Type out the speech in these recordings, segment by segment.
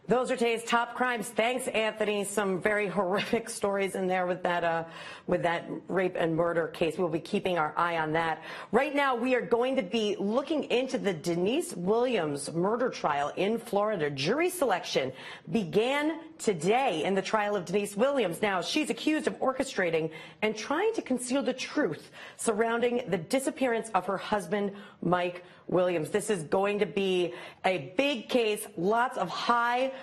Those are today's top crimes. Thanks, Anthony. Some very horrific stories in there with that rape and murder case. We'll be keeping our eye on that. Right now, we are going to be looking into the Denise Williams murder trial in Florida. Jury selection began today in the trial of Denise Williams. Now, she's accused of orchestrating and trying to conceal the truth surrounding the disappearance of her husband, Mike Williams. This is going to be a big case, lots of high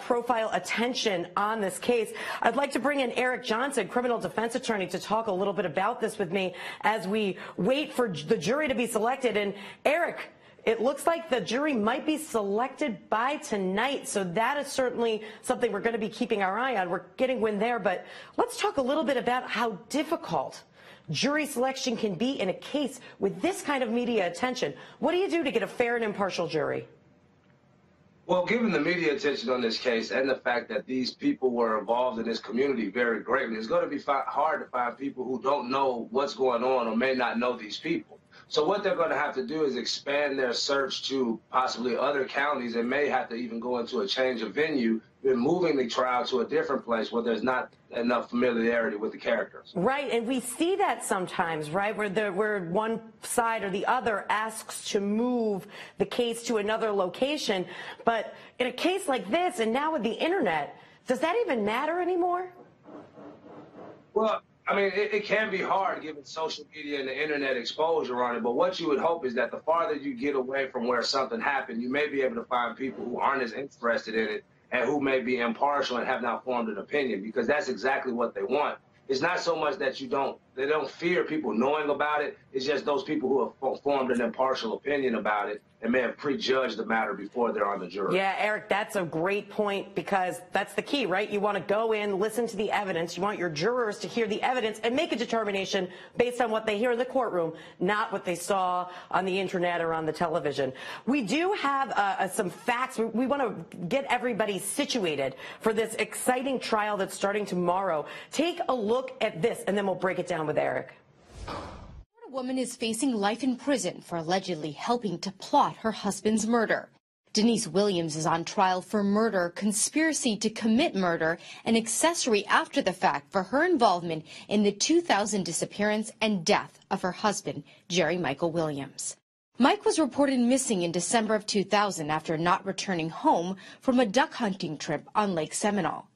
profile attention on this case. I'd like to bring in Eric Johnson, criminal defense attorney, to talk a little bit about this with me as we wait for the jury to be selected. And Eric, it looks like the jury might be selected by tonight, so that is certainly something we're going to be keeping our eye on. We're getting wind there, but let's talk a little bit about how difficult jury selection can be in a case with this kind of media attention. What do you do to get a fair and impartial jury? Well, given the media attention on this case and the fact that these people were involved in this community very greatly, it's going to be hard to find people who don't know what's going on or may not know these people. So what they're going to have to do is expand their search to possibly other counties and may have to even go into a change of venue, and moving the trial to a different place where there's not enough familiarity with the characters. Right, and we see that sometimes, right, where one side or the other asks to move the case to another location. But in a case like this, and now with the internet, does that even matter anymore? Well, I mean, it can be hard given social media and the internet exposure on it, but what you would hope is that the farther you get away from where something happened, you may be able to find people who aren't as interested in it and who may be impartial and have not formed an opinion, because that's exactly what they want. It's not so much that they don't fear people knowing about it. It's just those people who have formed an impartial opinion about it and may have prejudged the matter before they're on the jury. Yeah, Eric, that's a great point, because that's the key, right? You want to go in, listen to the evidence. You want your jurors to hear the evidence and make a determination based on what they hear in the courtroom, not what they saw on the internet or on the television. We do have some facts. We want to get everybody situated for this exciting trial that's starting tomorrow. Take a look at this, and then we'll break it down with Eric. A woman is facing life in prison for allegedly helping to plot her husband's murder. Denise Williams is on trial for murder, conspiracy to commit murder, and accessory after the fact for her involvement in the 2000 disappearance and death of her husband, Jerry Michael Williams. Mike was reported missing in December of 2000 after not returning home from a duck hunting trip on Lake Seminole.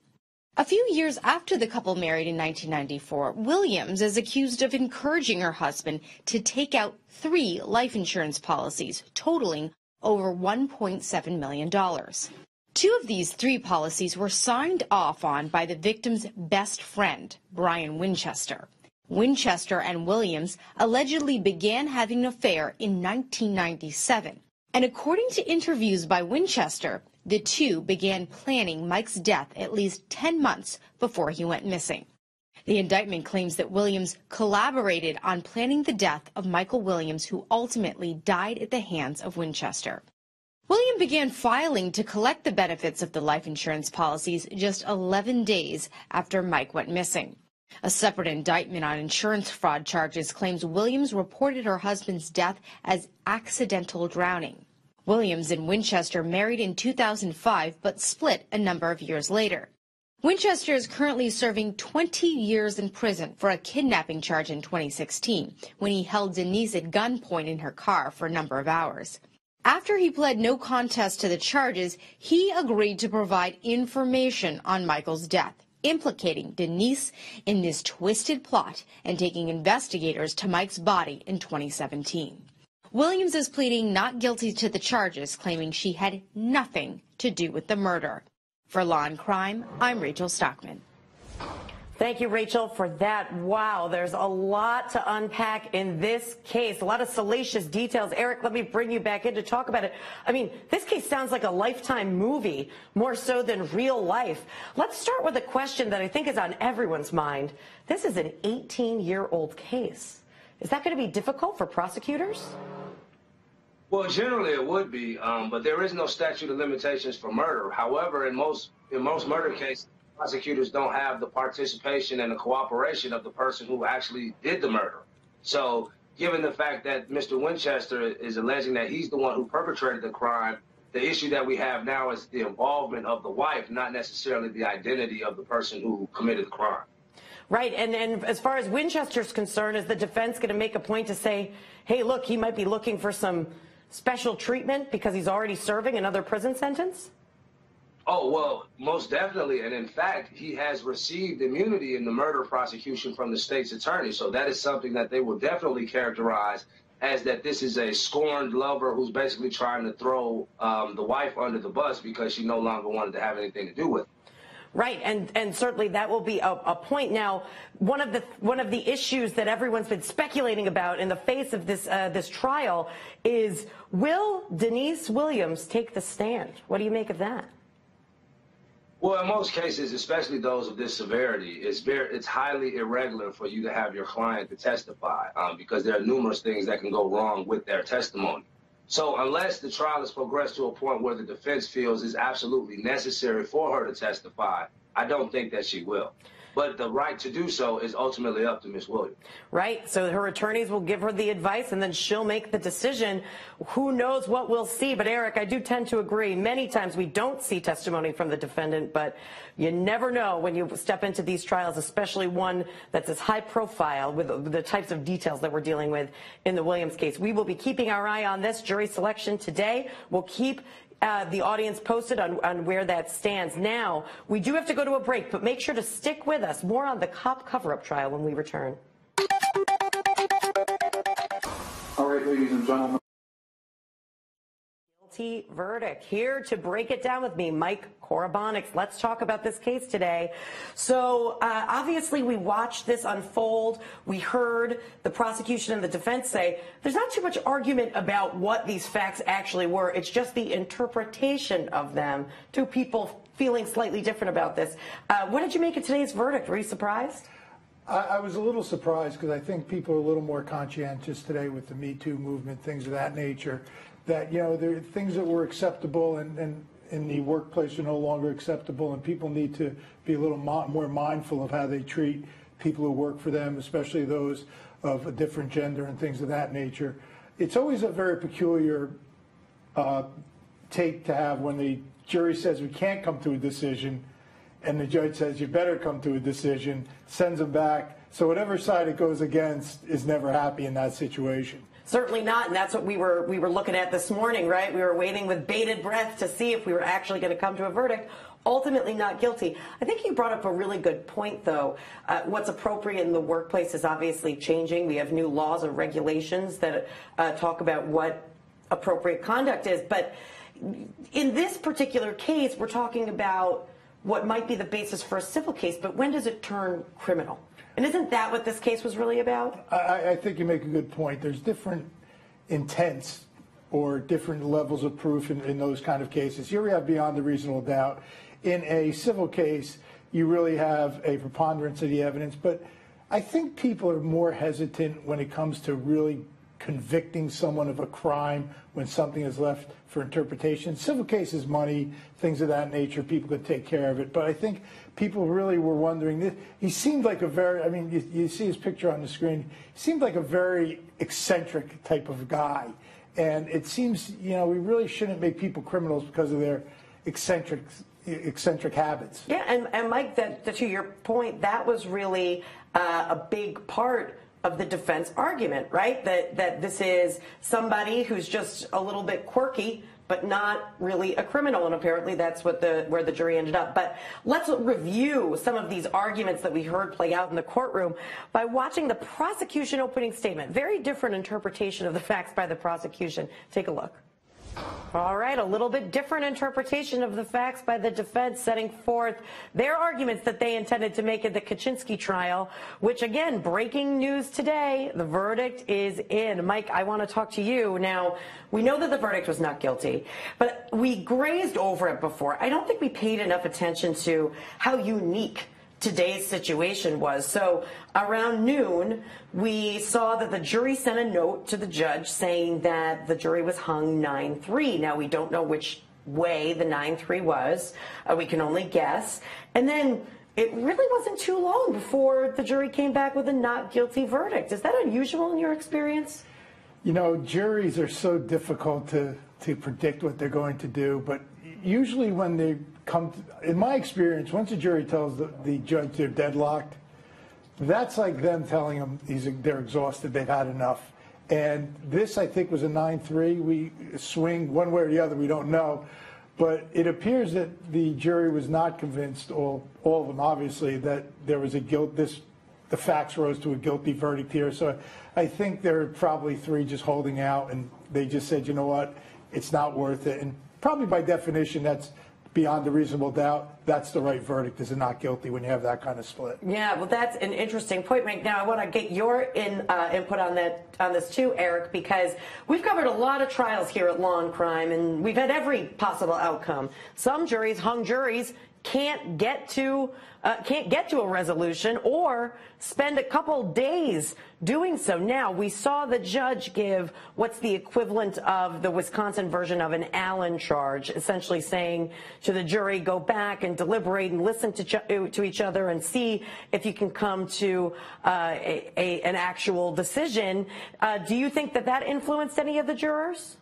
A few years after the couple married in 1994, Williams is accused of encouraging her husband to take out 3 life insurance policies, totaling over $1.7 million. 2 of these 3 policies were signed off on by the victim's best friend, Brian Winchester. Winchester and Williams allegedly began having an affair in 1997. And according to interviews by Winchester, the 2 began planning Mike's death at least 10 months before he went missing. The indictment claims that Williams collaborated on planning the death of Michael Williams, who ultimately died at the hands of Winchester. Williams began filing to collect the benefits of the life insurance policies just 11 days after Mike went missing. A separate indictment on insurance fraud charges claims Williams reported her husband's death as accidental drowning. Williams and Winchester married in 2005 but split a number of years later. Winchester is currently serving 20 years in prison for a kidnapping charge in 2016 when he held Denise at gunpoint in her car for a number of hours. After he pled no contest to the charges, he agreed to provide information on Michael's death, implicating Denise in this twisted plot and taking investigators to Mike's body in 2017. Williams is pleading not guilty to the charges, claiming she had nothing to do with the murder. For Law and Crime, I'm Rachel Stockman. Thank you, Rachel, for that. Wow, there's a lot to unpack in this case, a lot of salacious details. Eric, let me bring you back in to talk about it. I mean, this case sounds like a Lifetime movie, more so than real life. Let's start with a question that I think is on everyone's mind. This is an 18-year-old case. Is that going to be difficult for prosecutors? Well, generally it would be, but there is no statute of limitations for murder. However, in most murder cases, prosecutors don't have the participation and the cooperation of the person who actually did the murder. So given the fact that Mr. Winchester is alleging that he's the one who perpetrated the crime The issue that we have now is the involvement of the wife, not necessarily the identity of the person who committed the crime. Right, and as far as Winchester's concerned, is the defense going to make a point to say, hey, look, he might be looking for some special treatment because he's already serving another prison sentence? Oh, well, most definitely. And in fact, he has received immunity in the murder prosecution from the state's attorney. So that is something that they will definitely characterize as that this is a scorned lover who's basically trying to throw the wife under the bus because she no longer wanted to have anything to do with it. Right, and certainly that will be a point. Now, one of the issues that everyone's been speculating about in the face of this trial is, will Denise Williams take the stand? What do you make of that? Well, in most cases, especially those of this severity, it's highly irregular for you to have your client to testify because there are numerous things that can go wrong with their testimony. So unless the trial has progressed to a point where the defense feels is absolutely necessary for her to testify, I don't think that she will. But the right to do so is ultimately up to Ms. Williams. Right. So her attorneys will give her the advice, and then she'll make the decision. Who knows what we'll see? But, Eric, I do tend to agree. Many times we don't see testimony from the defendant, but you never know when you step into these trials, especially one that's as high profile with the types of details that we're dealing with in the Williams case. We will be keeping our eye on this jury selection today. We'll keep the audience posted on where that stands. Now, we do have to go to a break, but make sure to stick with us. More on the cop cover-up trial when we return. All right, ladies and gentlemen. Guilty verdict. Here to break it down with me, Mike Koribanics. Let's talk about this case today. So obviously we watched this unfold. We heard the prosecution and the defense say there's not too much argument about what these facts actually were. It's just the interpretation of them. Two people feeling slightly different about this. What did you make of today's verdict? Were you surprised? I was a little surprised because I think people are a little more conscientious today with the Me Too movement, things of that nature. That, you know, there are things that were acceptable and in the workplace are no longer acceptable, and people need to be a little more mindful of how they treat people who work for them, especially those of a different gender and things of that nature. It's always a very peculiar take to have when the jury says we can't come to a decision and the judge says you better come to a decision, sends them back. So whatever side it goes against is never happy in that situation. Certainly not, and that's what we were looking at this morning, right? We were waiting with bated breath to see if we were actually going to come to a verdict. Ultimately not guilty. I think you brought up a really good point, though. What's appropriate in the workplace is obviously changing. We have new laws and regulations that talk about what appropriate conduct is. But in this particular case, we're talking about what might be the basis for a civil case, but when does it turn criminal? And isn't that what this case was really about? I think you make a good point. There's different intents or different levels of proof in those kind of cases. Here we have beyond a reasonable doubt. In a civil case, you really have a preponderance of the evidence, but I think people are more hesitant when it comes to really convicting someone of a crime when something is left for interpretation. Civil cases, money, things of that nature, people could take care of it. But I think people really were wondering, he seemed like a very, I mean, you see his picture on the screen, he seemed like a very eccentric type of guy. And it seems, you know, we really shouldn't make people criminals because of their eccentric habits. Yeah, and Mike, to your point, that was really a big part of the defense argument, right? That this is somebody who's just a little bit quirky, but not really a criminal, and apparently that's what where the jury ended up. But let's review some of these arguments that we heard play out in the courtroom by watching the prosecution opening statement. Very different interpretation of the facts by the prosecution. Take a look. All right, a little bit different interpretation of the facts by the defense, setting forth their arguments that they intended to make in the Kachinsky trial, which, again, breaking news today, the verdict is in. Mike, I want to talk to you. Now, we know that the verdict was not guilty, but we grazed over it before. I don't think we paid enough attention to how unique today's situation was. So around noon, we saw that the jury sent a note to the judge saying that the jury was hung 9-3. Now, we don't know which way the 9-3 was. We can only guess. And then it really wasn't too long before the jury came back with a not guilty verdict. Is that unusual in your experience? You know, juries are so difficult to to predict what they're going to do, but usually when they come to, in my experience, once a jury tells the judge they're deadlocked, that's like them telling them they're exhausted, they've had enough. And this, I think, was a 9-3. We swing one way or the other, we don't know. But it appears that the jury was not convinced, all of them obviously, that there was a guilt, the facts rose to a guilty verdict here. So I think there are probably 3 just holding out, and they just said, you know what, it's not worth it. And probably by definition, that's beyond a reasonable doubt. That's the right verdict, is a not guilty when you have that kind of split. Yeah, well, that's an interesting point, Mike. Now, I want to get your input on this too, Eric, because we've covered a lot of trials here at Law&Crime, and we've had every possible outcome. Some juries, hung juries, can't get to a resolution or spend a couple days doing so. Now, we saw the judge give what's the equivalent of the Wisconsin version of an Allen charge, essentially saying to the jury, go back and deliberate and listen to each other and see if you can come to an actual decision. Do you think that influenced any of the jurors?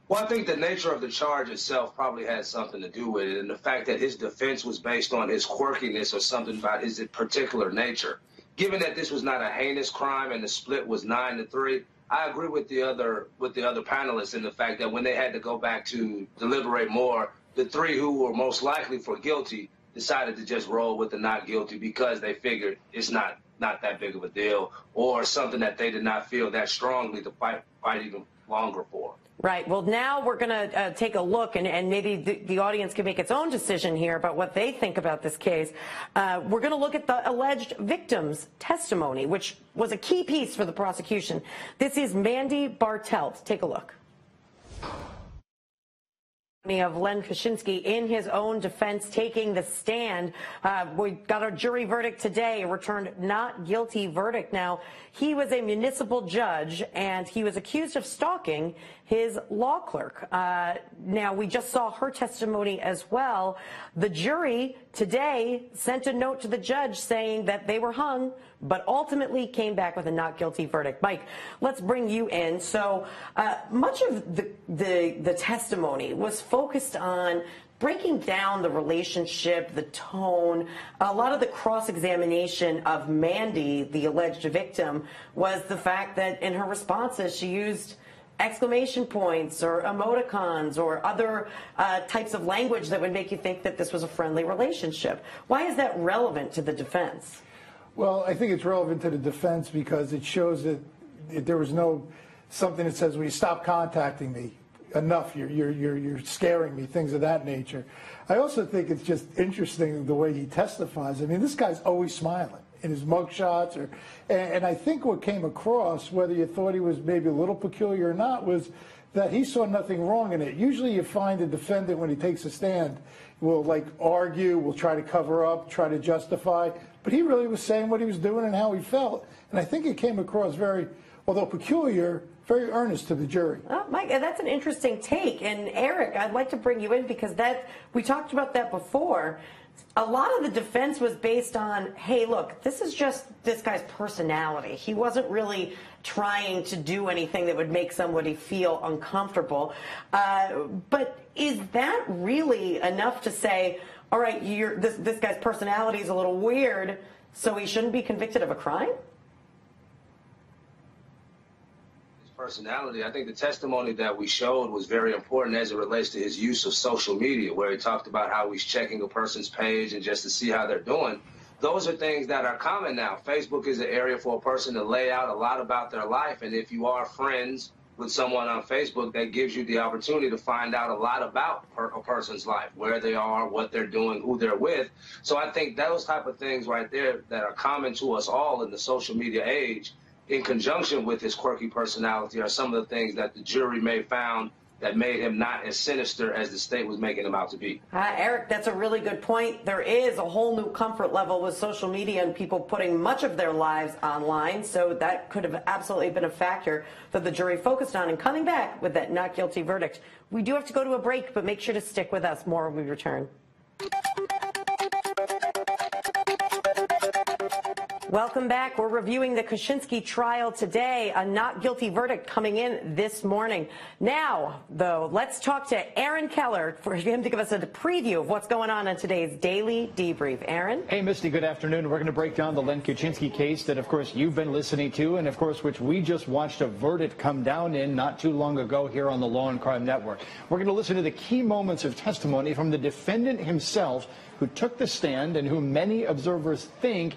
Well, I think the nature of the charge itself probably had something to do with it, and the fact that his defense was based on his quirkiness or something about his particular nature. Given that this was not a heinous crime and the split was 9-3, I agree with the other panelists in the fact that when they had to go back to deliberate more, the 3 who were most likely for guilty decided to just roll with the not guilty because they figured it's not that big of a deal, or something that they did not feel that strongly to fight even longer for. Right. Well, now we're going to take a look, and maybe the audience can make its own decision here about what they think about this case. We're going to look at the alleged victim's testimony, which was a key piece for the prosecution. This is Mandy Bartelt. Take a look. Of Len Kachinsky in his own defense taking the stand. We got a jury verdict today, a returned not guilty verdict. Now, he was a municipal judge, and he was accused of stalking his law clerk. Now, we just saw her testimony as well. The jury today sent a note to the judge saying that they were hung, but ultimately came back with a not guilty verdict. Mike, let's bring you in. So much of the testimony was focused on breaking down the relationship, the tone. A lot of the cross-examination of Mandy, the alleged victim, was the fact that in her responses she used exclamation points or emoticons or other types of language that would make you think that this was a friendly relationship. Why is that relevant to the defense? Well, I think it's relevant to the defense because it shows that there was no something that says, "Well, you stop contacting me. Enough. You're scaring me." Things of that nature. I also think it's just interesting the way he testifies. I mean, this guy's always smiling in his mugshots, and I think what came across, whether you thought he was maybe a little peculiar or not, was that he saw nothing wrong in it. Usually, you find a defendant when he takes a stand will argue, will try to cover up, try to justify. But he really was saying what he was doing and how he felt. And I think it came across very, although peculiar, very earnest to the jury. Oh, Mike, that's an interesting take. And Eric, I'd like to bring you in because we talked about that before. A lot of the defense was based on, hey, look, this is just this guy's personality. He wasn't really trying to do anything that would make somebody feel uncomfortable. But is that really enough to say, all right, this guy's personality is a little weird, so he shouldn't be convicted of a crime? His personality, I think the testimony that we showed was very important as it relates to his use of social media, where he talked about how he's checking a person's page and just to see how they're doing. Those are things that are common now. Facebook is an area for a person to lay out a lot about their life, and if you are friends with someone on Facebook, that gives you the opportunity to find out a lot about a person's life, where they are, what they're doing, who they're with. So I think those type of things right there that are common to us all in the social media age, in conjunction with his quirky personality, are some of the things that the jury may have found that made him not as sinister as the state was making him out to be. Eric, that's a really good point. There is a whole new comfort level with social media and people putting much of their lives online, so that could have absolutely been a factor that the jury focused on in coming back with that not guilty verdict. We do have to go to a break, but make sure to stick with us. More when we return. Welcome back. We're reviewing the Kachinsky trial today. A not guilty verdict coming in this morning. Now, though, let's talk to Aaron Keller for him to give us a preview of what's going on today's Daily Debrief. Aaron? Hey, Misty, good afternoon. We're going to break down the Len Kachinsky case that, of course, you've been listening to and, of course, which we just watched a verdict come down in not too long ago here on the Law&Crime Network. We're going to listen to the key moments of testimony from the defendant himself, who took the stand and who many observers think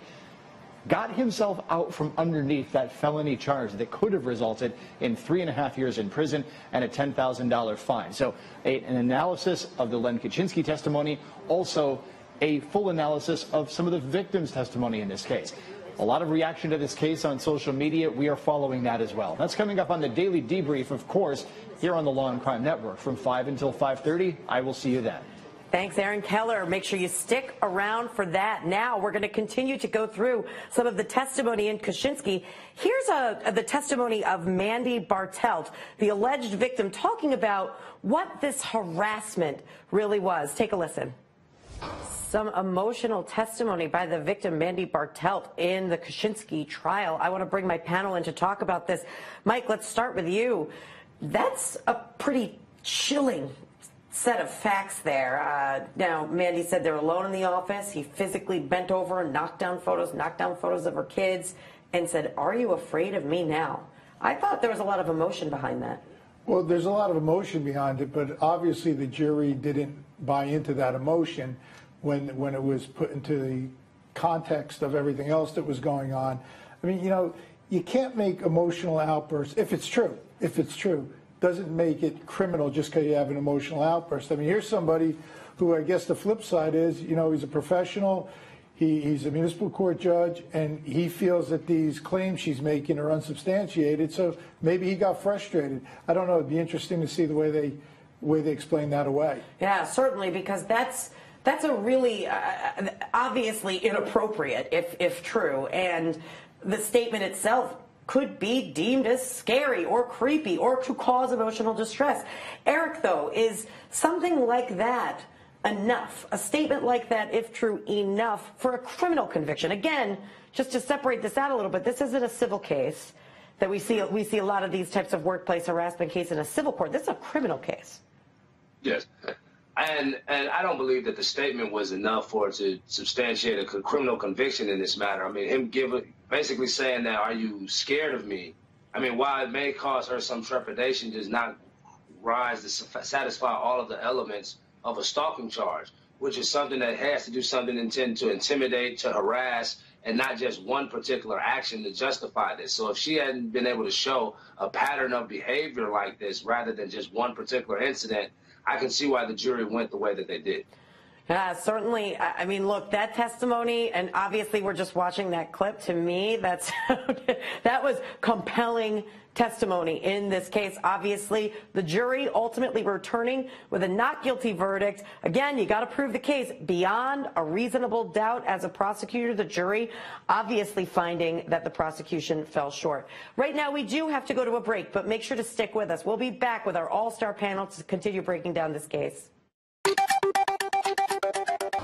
got himself out from underneath that felony charge that could have resulted in 3.5 years in prison and a $10,000 fine. So an analysis of the Len Kachinsky testimony, also a full analysis of some of the victims' testimony in this case. A lot of reaction to this case on social media. We are following that as well. That's coming up on the Daily Debrief, of course, here on the Law&Crime Network from 5 until 5:30. I will see you then. Thanks, Aaron Keller. Make sure you stick around for that. Now we're going to continue to go through some of the testimony in Kachinsky. Here's the testimony of Mandy Bartelt, the alleged victim, talking about what this harassment really was. Take a listen. Some emotional testimony by the victim, Mandy Bartelt, in the Kachinsky trial. I want to bring my panel in to talk about this. Mike, let's start with you. That's a pretty chilling set of facts there. Now, Mandy said they're alone in the office. He physically bent over and knocked down photos of her kids and said, "Are you afraid of me now?" I thought there was a lot of emotion behind that. Well, there's a lot of emotion behind it, but obviously the jury didn't buy into that emotion when it was put into the context of everything else that was going on. I mean, you can't make emotional outbursts if it's true. Doesn't make it criminal just because you have an emotional outburst. I mean, here's somebody who, I guess the flip side is, he's a professional, he's a municipal court judge, and he feels that these claims she's making are unsubstantiated, so maybe he got frustrated. I don't know, it'd be interesting to see the way they explain that away. Yeah, certainly, because that's a really obviously inappropriate if true, and the statement itself could be deemed as scary or creepy or to cause emotional distress. Eric, though, is something like that enough? A statement like that, if true, enough for a criminal conviction? Again, just to separate this out a little bit, this isn't a civil case that we see a lot of these types of workplace harassment cases in a civil court. This is a criminal case. Yes. And I don't believe that the statement was enough for it to substantiate a criminal conviction in this matter. I mean, him basically saying that, "Are you scared of me?" I mean, while it may cause her some trepidation, does not rise to satisfy all of the elements of a stalking charge, which is something that has to do something intended to intimidate, to harass, and not just one particular action to justify this. So if she hadn't been able to show a pattern of behavior like this rather than just one particular incident, I can see why the jury went the way that they did. Certainly. I mean, look, that testimony, and obviously we're just watching that clip. To me, that was compelling testimony in this case. Obviously, the jury ultimately returning with a not guilty verdict. Again, you got to prove the case beyond a reasonable doubt. As a prosecutor, the jury obviously finding that the prosecution fell short. Right now, we do have to go to a break, but make sure to stick with us. We'll be back with our all-star panel to continue breaking down this case.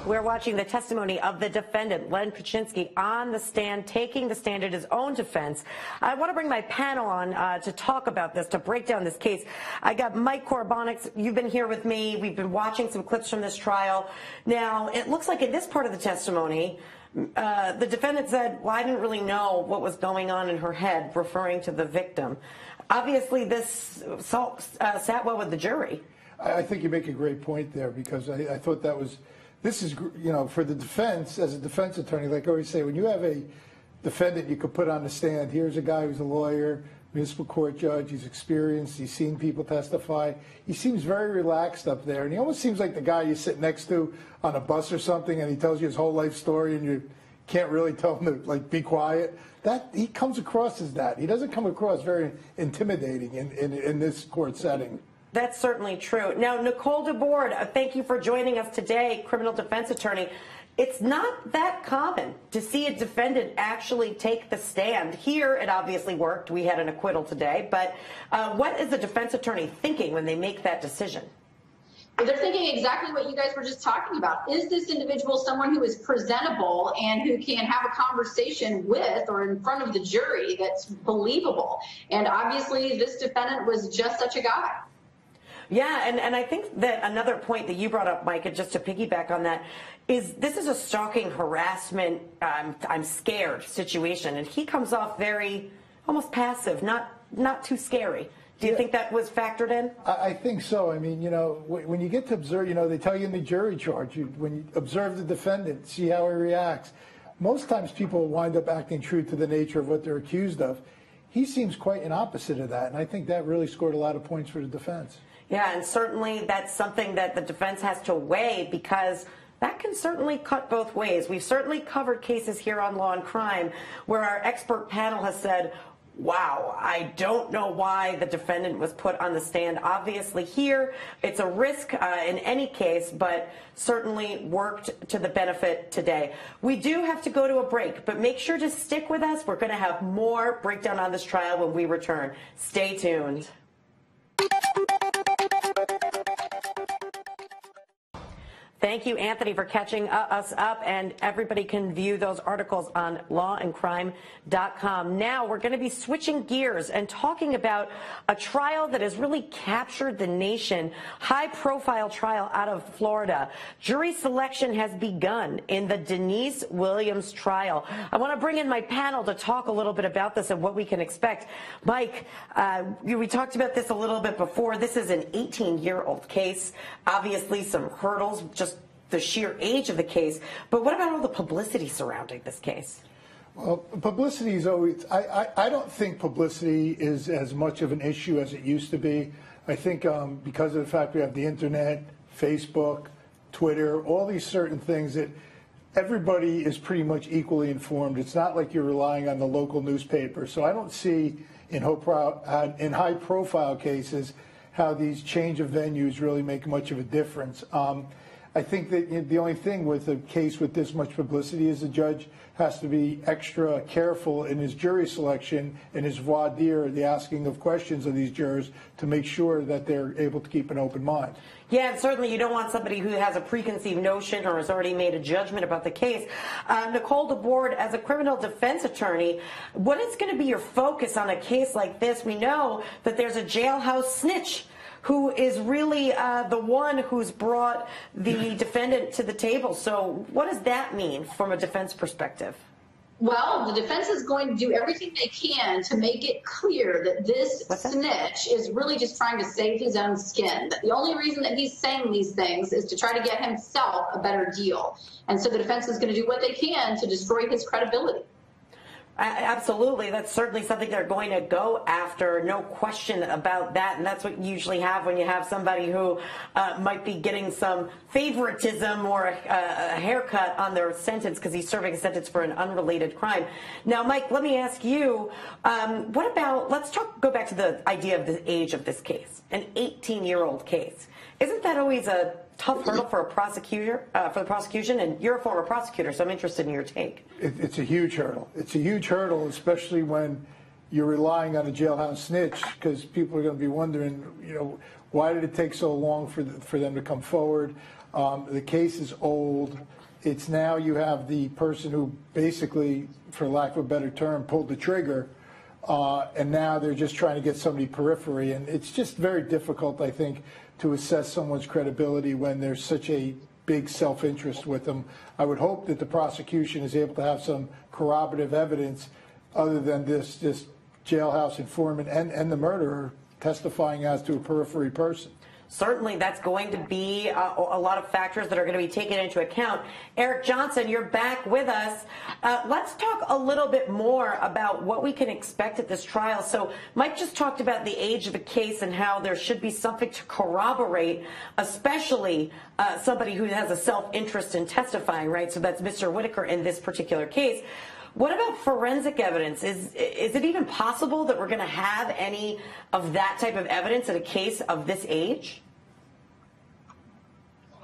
We're watching the testimony of the defendant, Len Kachinsky, on the stand, taking the stand in his own defense. I want to bring my panel on to talk about this, to break down this case. I got Mike Koribanics. You've been here with me. We've been watching some clips from this trial. Now, it looks like in this part of the testimony, the defendant said, "Well, I didn't really know what was going on in her head," referring to the victim. Obviously, this sat well with the jury. I think you make a great point there, because I thought that was... This is, for the defense, as a defense attorney, like I always say, when you have a defendant you could put on the stand, here's a guy who's a lawyer, municipal court judge, he's experienced, he's seen people testify. He seems very relaxed up there, and he almost seems like the guy you sit next to on a bus or something, and he tells you his whole life story, and you can't really tell him to, be quiet. That he comes across as that. He doesn't come across very intimidating in this court setting. That's certainly true. Now, Nicole DeBorde, thank you for joining us today, criminal defense attorney. It's not that common to see a defendant actually take the stand. Here, it obviously worked. We had an acquittal today. But what is the defense attorney thinking when they make that decision? They're thinking exactly what you guys were just talking about. Is this individual someone who is presentable and who can have a conversation with or in front of the jury that's believable? And obviously this defendant was just such a guy. Yeah, and I think that another point that you brought up, Mike, and just to piggyback on that, is this is a stalking, harassment, I'm scared situation. And he comes off very almost passive, not too scary. Do you think that was factored in? I think so. I mean, you know, when you get to observe, you know, they tell you in the jury charge, when you observe the defendant, see how he reacts. Most times people wind up acting true to the nature of what they're accused of. He seems quite an opposite of that, and I think that really scored a lot of points for the defense. Yeah, and certainly that's something that the defense has to weigh, because that can certainly cut both ways. We've certainly covered cases here on Law and Crime where our expert panel has said, wow, I don't know why the defendant was put on the stand. Obviously here, it's a risk in any case, but certainly worked to the benefit today. We do have to go to a break, but make sure to stick with us. We're going to have more breakdown on this trial when we return. Stay tuned. Thank you, Anthony, for catching us up, and everybody can view those articles on lawandcrime.com. Now we're going to be switching gears and talking about a trial that has really captured the nation, high-profile trial out of Florida. Jury selection has begun in the Denise Williams trial. I want to bring in my panel to talk a little bit about this and what we can expect. Mike, we talked about this a little bit before. This is an 18-year-old case. Obviously, some hurdles, just the sheer age of the case. But what about all the publicity surrounding this case? Well, publicity is always, I don't think publicity is as much of an issue as it used to be. I think because of the fact we have the internet, Facebook, Twitter, all these certain things that everybody is pretty much equally informed. It's not like you're relying on the local newspaper. So I don't see in high-profile cases how these change of venues really make much of a difference. I think that the only thing with a case with this much publicity is the judge has to be extra careful in his jury selection and his voir dire, the asking of questions of these jurors, to make sure that they're able to keep an open mind. Yeah, and certainly you don't want somebody who has a preconceived notion or has already made a judgment about the case. Nicole DeBorde, as a criminal defense attorney, what is going to be your focus on a case like this? We know that there's a jailhouse snitch who is really the one who's brought the defendant to the table. So what does that mean from a defense perspective? Well, the defense is going to do everything they can to make it clear that this snitch is really just trying to save his own skin. That the only reason that he's saying these things is to try to get himself a better deal. And so the defense is going to do what they can to destroy his credibility. Absolutely. That's certainly something they're going to go after. No question about that. And that's what you usually have when you have somebody who might be getting some favoritism or a haircut on their sentence because he's serving a sentence for an unrelated crime. Now, Mike, let me ask you, what about, go back to the idea of the age of this case, an 18-year-old case. Isn't that always a tough hurdle for a prosecutor, for the prosecution? And you're a former prosecutor, so I'm interested in your take. It's a huge hurdle. It's a huge hurdle, especially when you're relying on a jailhouse snitch, because people are going to be wondering, you know, why did it take so long for them to come forward? The case is old. It's now you have the person who basically, for lack of a better term, pulled the trigger, and now they're just trying to get somebody periphery. And it's just very difficult, I think, to assess someone's credibility when there's such a big self-interest with them. I would hope that the prosecution is able to have some corroborative evidence other than this jailhouse informant and the murderer testifying as to a periphery person. Certainly, that's going to be a lot of factors that are going to be taken into account. Eric Johnson, you're back with us. Let's talk a little bit more about what we can expect at this trial. So Mike just talked about the age of the case and how there should be something to corroborate, especially somebody who has a self-interest in testifying, right? So that's Mr. Whitaker in this particular case. What about forensic evidence? Is it even possible that we're going to have any of that type of evidence in a case of this age?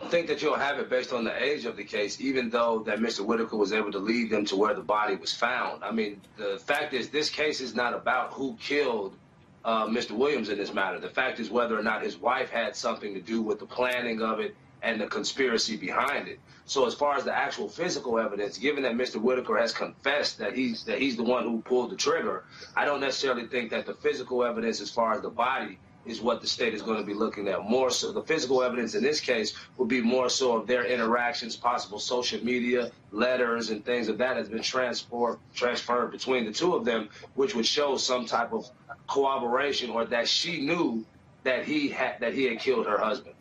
I think that you'll have it based on the age of the case, even though that Mr. Whitaker was able to lead them to where the body was found. I mean, the fact is this case is not about who killed Mr. Williams in this matter. The fact is whether or not his wife had something to do with the planning of it and the conspiracy behind it. So as far as the actual physical evidence, given that Mr. Whitaker has confessed that he's the one who pulled the trigger, I don't necessarily think that the physical evidence as far as the body is what the state is going to be looking at. More so, the physical evidence in this case would be more so of their interactions, possible social media, letters, and things of that has been transferred between the two of them, which would show some type of corroboration or that she knew that he had killed her husband.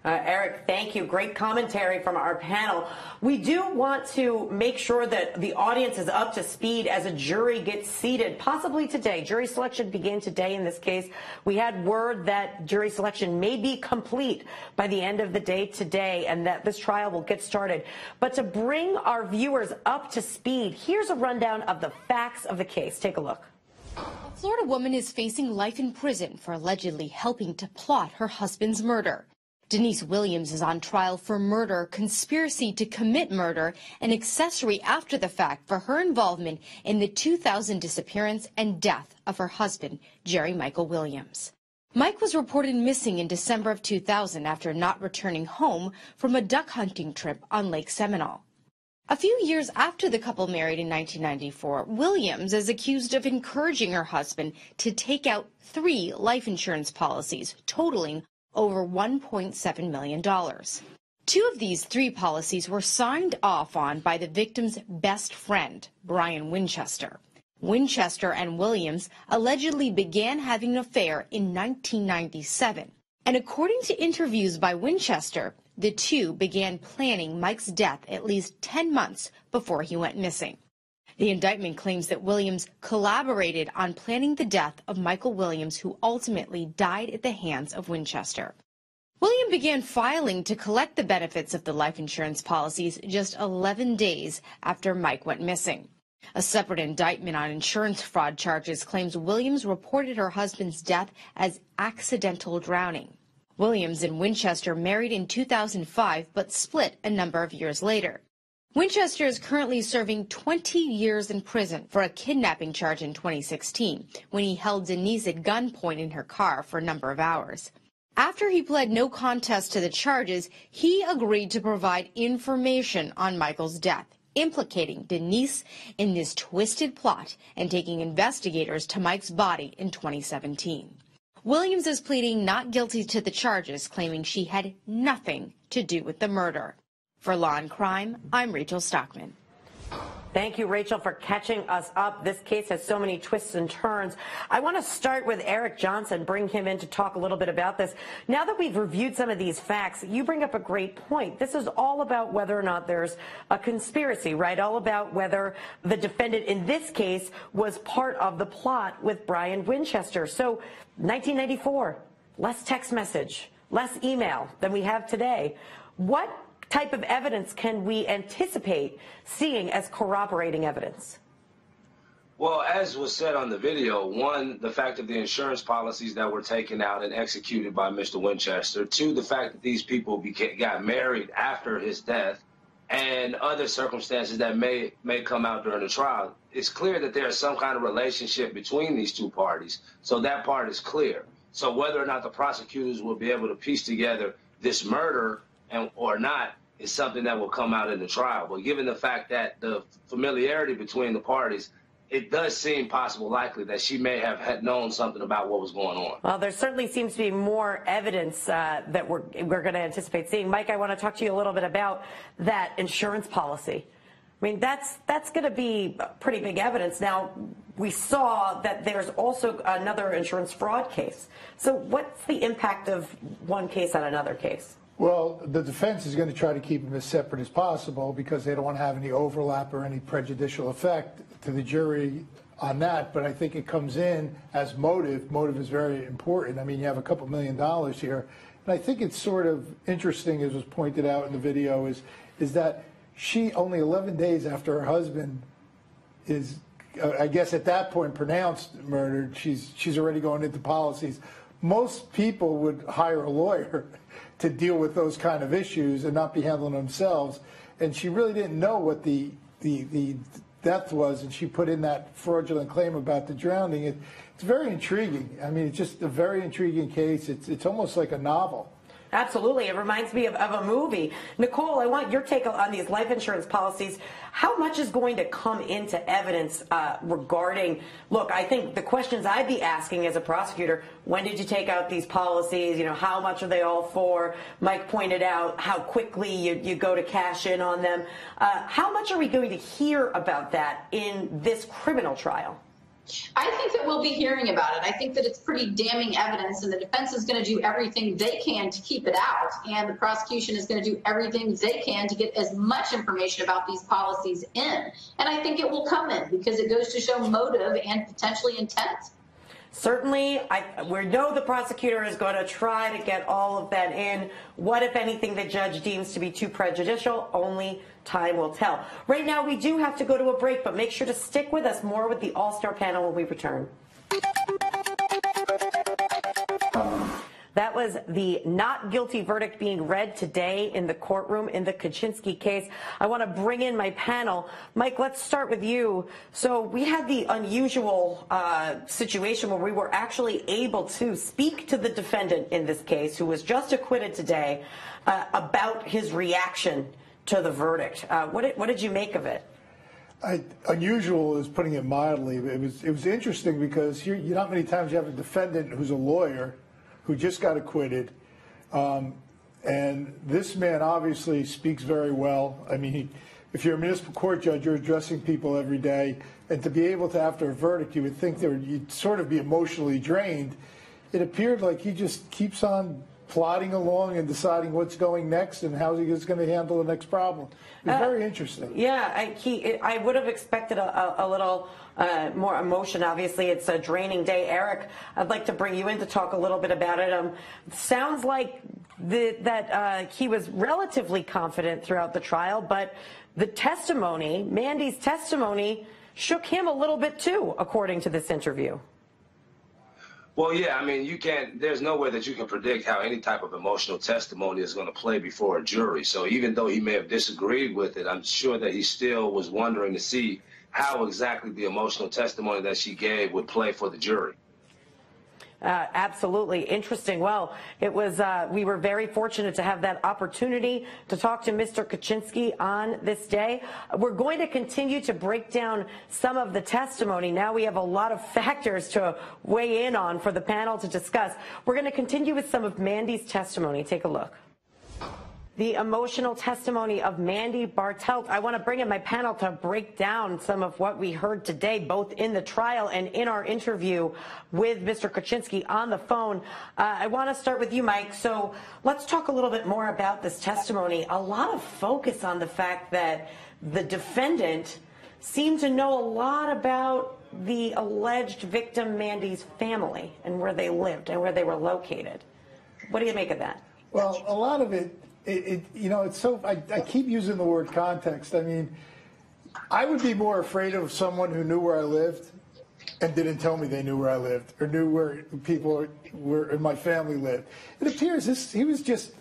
Eric, thank you. Great commentary from our panel. We do want to make sure that the audience is up to speed as a jury gets seated, possibly today. Jury selection began today in this case. We had word that jury selection may be complete by the end of the day today and that this trial will get started. But to bring our viewers up to speed, here's a rundown of the facts of the case. Take a look. A Florida woman is facing life in prison for allegedly helping to plot her husband's murder. Denise Williams is on trial for murder, conspiracy to commit murder, and accessory after the fact for her involvement in the 2000 disappearance and death of her husband, Jerry Michael Williams. Mike was reported missing in December of 2000 after not returning home from a duck hunting trip on Lake Seminole. A few years after the couple married in 1994, Williams is accused of encouraging her husband to take out 3 life insurance policies, totaling over $1.7 million. 2 of these 3 policies were signed off on by the victim's best friend, Brian Winchester. Winchester and Williams allegedly began having an affair in 1997. And according to interviews by Winchester, the 2 began planning Mike's death at least 10 months before he went missing. The indictment claims that Williams collaborated on planning the death of Michael Williams, who ultimately died at the hands of Winchester. William began filing to collect the benefits of the life insurance policies just 11 days after Mike went missing. A separate indictment on insurance fraud charges claims Williams reported her husband's death as accidental drowning. Williams and Winchester married in 2005 but split a number of years later. Winchester is currently serving 20 years in prison for a kidnapping charge in 2016 when he held Denise at gunpoint in her car for a number of hours. After he pled no contest to the charges, he agreed to provide information on Michael's death, implicating Denise in this twisted plot and taking investigators to Mike's body in 2017. Williams is pleading not guilty to the charges, claiming she had nothing to do with the murder. For Law and Crime, I'm Rachel Stockman. Thank you, Rachel, for catching us up. This case has so many twists and turns. I want to start with Eric Johnson, bring him in to talk a little bit about this. Now that we've reviewed some of these facts, you bring up a great point. This is all about whether or not there's a conspiracy, right? All about whether the defendant in this case was part of the plot with Brian Winchester. So 1994, less text message, less email than we have today. What type of evidence can we anticipate seeing as corroborating evidence? Well, as was said on the video, 1, the fact of the insurance policies that were taken out and executed by Mr. Winchester. 2, the fact that these people got married after his death, and other circumstances that may come out during the trial. It's clear that there is some kind of relationship between these 2 parties, so that part is clear. So whether or not the prosecutors will be able to piece together this murder or not is something that will come out in the trial. But given the fact that the familiarity between the parties, it does seem possible, likely, that she may have had known something about what was going on. Well, there certainly seems to be more evidence that we're going to anticipate seeing. Mike, I want to talk to you a little bit about that insurance policy. I mean, that's going to be pretty big evidence. Now, we saw that there's also another insurance fraud case. So what's the impact of one case on another case? Well, the defense is going to try to keep them as separate as possible because they don't want to have any overlap or any prejudicial effect to the jury on that. But I think it comes in as motive. Motive is very important. I mean, you have a couple $1 million here. And I think it's sort of interesting, as was pointed out in the video, is that she, only 11 days after her husband is, I guess at that point, pronounced murdered, she's already going into policies. Most people would hire a lawyer to deal with those kind of issues and not be handling themselves. And she really didn't know what the death was, and she put in that fraudulent claim about the drowning. It's very intriguing. I mean, it's just a very intriguing case. It's almost like a novel. Absolutely. It reminds me of a movie. Nicole, I want your take on these life insurance policies. How much is going to come into evidence regarding, look, I think the questions I'd be asking as a prosecutor, when did you take out these policies? You know, how much are they all for? Mike pointed out how quickly you go to cash in on them. How much are we going to hear about that in this criminal trial? I think that we'll be hearing about it. I think that it's pretty damning evidence, and the defense is going to do everything they can to keep it out, and the prosecution is going to do everything they can to get as much information about these policies in. And I think it will come in because it goes to show motive and potentially intent. Certainly, we know the prosecutor is going to try to get all of that in. What, if anything, the judge deems to be too prejudicial? Only time will tell. Right now, we do have to go to a break, but make sure to stick with us. More with the All-Star panel when we return. That was the not guilty verdict being read today in the courtroom in the Kachinsky case. I want to bring in my panel. Mike, let's start with you. So we had the unusual situation where we were actually able to speak to the defendant in this case, who was just acquitted today, about his reaction to the verdict. What did you make of it? Unusual is putting it mildly. It was interesting because not many times you have a defendant who's a lawyer who just got acquitted, and this man obviously speaks very well. I mean, if you're a municipal court judge, you're addressing people every day, and to be able to, after a verdict, you would think you'd sort of be emotionally drained. It appeared like he just keeps on plodding along and deciding what's going next and how he is going to handle the next problem. It's very interesting. Yeah, I would have expected a little more emotion. Obviously, it's a draining day. Eric, I'd like to bring you in to talk a little bit about it. Sounds like that he was relatively confident throughout the trial, but the testimony, Mandy's testimony, shook him a little bit too, according to this interview. Well, yeah, I mean, there's no way that you can predict how any type of emotional testimony is going to play before a jury. So even though he may have disagreed with it, I'm sure that he still was wondering to see how exactly the emotional testimony that she gave would play for the jury. Absolutely. Interesting. Well, it was, we were very fortunate to have that opportunity to talk to Mr. Kachinsky on this day. We're going to continue to break down some of the testimony. Now we have a lot of factors to weigh in on for the panel to discuss. We're going to continue with some of Mandy's testimony. Take a look. The emotional testimony of Mandy Bartelt. I want to bring in my panel to break down some of what we heard today, both in the trial and in our interview with Mr. Kachinsky on the phone. I want to start with you, Mike. So let's talk a little bit more about this testimony. A lot of focus on the fact that the defendant seemed to know a lot about the alleged victim, Mandy's family, and where they lived and where they were located. What do you make of that? Well, a lot of it, it's so, I keep using the word context. I mean, I would be more afraid of someone who knew where I lived and didn't tell me they knew where I lived or knew where people were in my family lived. It appears he was just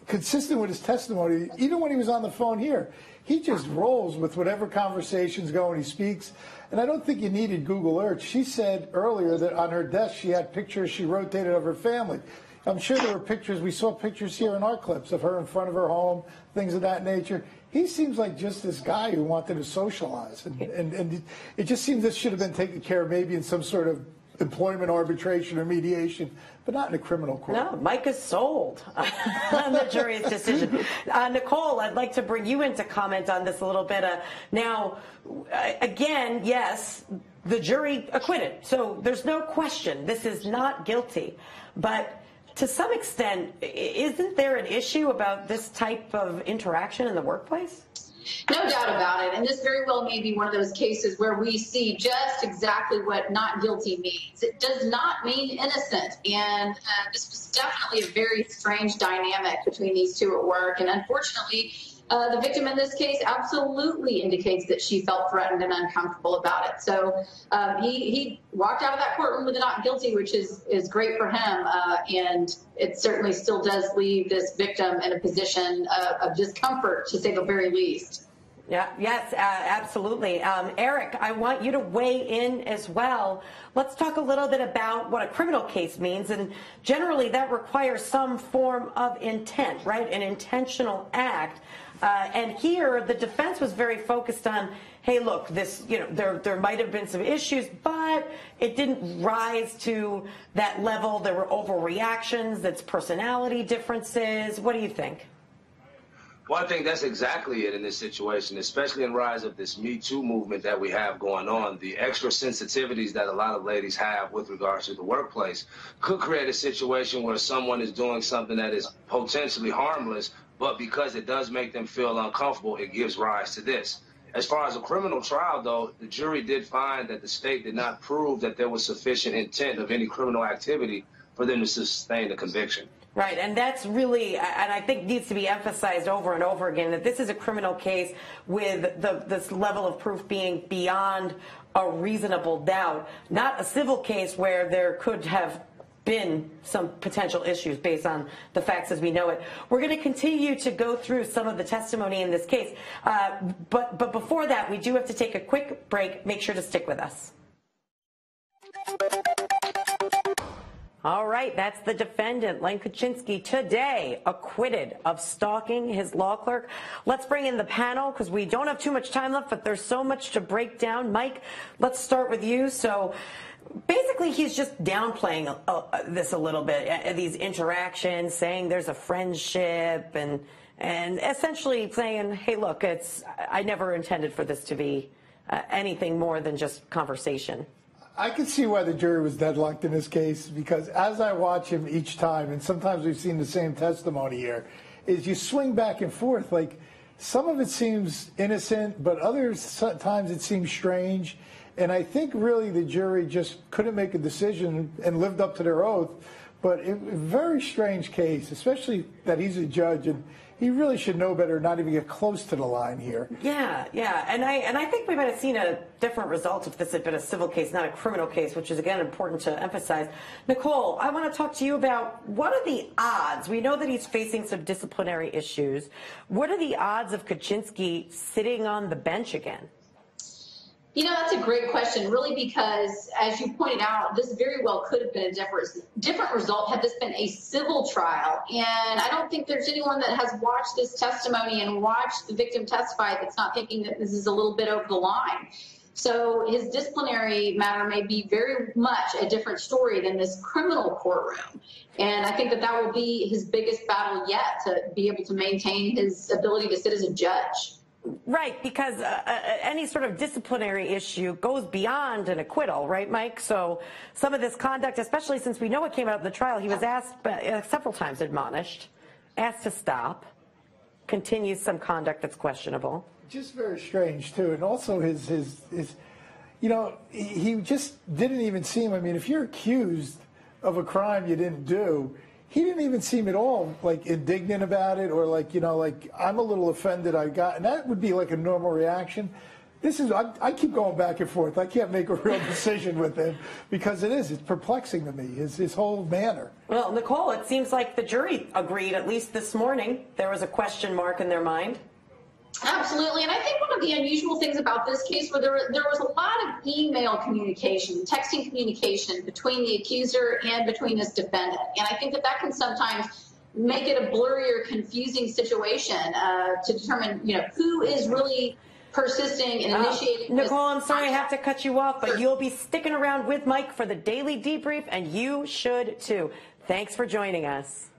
consistent with his testimony, even when he was on the phone here. He just rolls with whatever conversation's going, he speaks. And I don't think you needed Google Earth. She said earlier that on her desk she had pictures she rotated of her family. I'm sure there were pictures, we saw pictures here in our clips of her in front of her home, things of that nature. He seems like just this guy who wanted to socialize. And it just seems this should have been taken care of maybe in some sort of employment arbitration or mediation, but not in a criminal court. No, Mike is sold on the jury's decision. Nicole, I'd like to bring you in to comment on this a little bit. Now, again, yes, the jury acquitted. So there's no question this is not guilty. But to some extent, isn't there an issue about this type of interaction in the workplace? No doubt about it. And this very well may be one of those cases where we see just exactly what not guilty means. It does not mean innocent. And this was definitely a very strange dynamic between these two at work. And unfortunately, the victim in this case absolutely indicates that she felt threatened and uncomfortable about it. So he walked out of that courtroom with a not guilty, which is great for him. And it certainly still does leave this victim in a position of discomfort, to say the very least. Yeah, yes, absolutely. Eric, I want you to weigh in as well. Let's talk a little bit about what a criminal case means. And generally, that requires some form of intent, right? An intentional act. And here, the defense was very focused on, hey, look, this, there might have been some issues, but it didn't rise to that level. There were overreactions. That's personality differences. What do you think? Well, I think that's exactly it in this situation, especially in rise of this Me Too movement that we have going on. The extra sensitivities that a lot of ladies have with regards to the workplace could create a situation where someone is doing something that is potentially harmless, but because it does make them feel uncomfortable, it gives rise to this. As far as a criminal trial, though, the jury did find that the state did not prove that there was sufficient intent of any criminal activity for them to sustain a conviction. Right, and that's really, and I think needs to be emphasized over and over again, that this is a criminal case with this level of proof being beyond a reasonable doubt, not a civil case where there could have been some potential issues based on the facts as we know it. We're going to continue to go through some of the testimony in this case, but before that, we do have to take a quick break. Make sure to stick with us. All right, that's the defendant, Len Kachinsky, today acquitted of stalking his law clerk. Let's bring in the panel because we don't have too much time left, but there's so much to break down. Mike, let's start with you. So basically, he's just downplaying this a little bit, these interactions, saying there's a friendship and essentially saying, hey, look, I never intended for this to be anything more than just conversation. I can see why the jury was deadlocked in this case, because as I watch him each time, and sometimes we've seen the same testimony here, is you swing back and forth. Like, some of it seems innocent, but others times it seems strange. And I think really the jury just couldn't make a decision and lived up to their oath. But a very strange case, especially that he's a judge, and he really should know better, not even get close to the line here. Yeah, and I think we might have seen a different result if this had been a civil case, not a criminal case, which is, again, important to emphasize. Nicole, I want to talk to you about what are the odds? We know that he's facing some disciplinary issues. What are the odds of Kachinsky sitting on the bench again? You know, that's a great question, really, because as you pointed out, this very well could have been a different result had this been a civil trial. And I don't think there's anyone that has watched this testimony and watched the victim testify that's not thinking that this is a little bit over the line. So his disciplinary matter may be very much a different story than this criminal courtroom. And I think that that will be his biggest battle yet, to be able to maintain his ability to sit as a judge. Right, because any sort of disciplinary issue goes beyond an acquittal, right, Mike? So some of this conduct, especially since we know what came out of the trial, he was asked several times, admonished, asked to stop, continues some conduct that's questionable. Just very strange, too. And also his you know, he just didn't even seem, I mean, if you're accused of a crime you didn't do, he didn't even seem at all like indignant about it, or like, you know, like, I'm a little offended I got, and that would be like a normal reaction. This is, I keep going back and forth. I can't make a real decision with him because it's perplexing to me, his whole manner. Well, Nicole, it seems like the jury agreed, at least this morning, there was a question mark in their mind. Absolutely, and I think one of the unusual things about this case was there was a lot of email communication, texting communication between the accuser and between this defendant, and I think that that can sometimes make it a blurry or confusing situation to determine, you know, who is really persisting and initiating. Nicole, I'm sorry I have to cut you off, but you'll be sticking around with Mike for the daily debrief, and you should too. Thanks for joining us.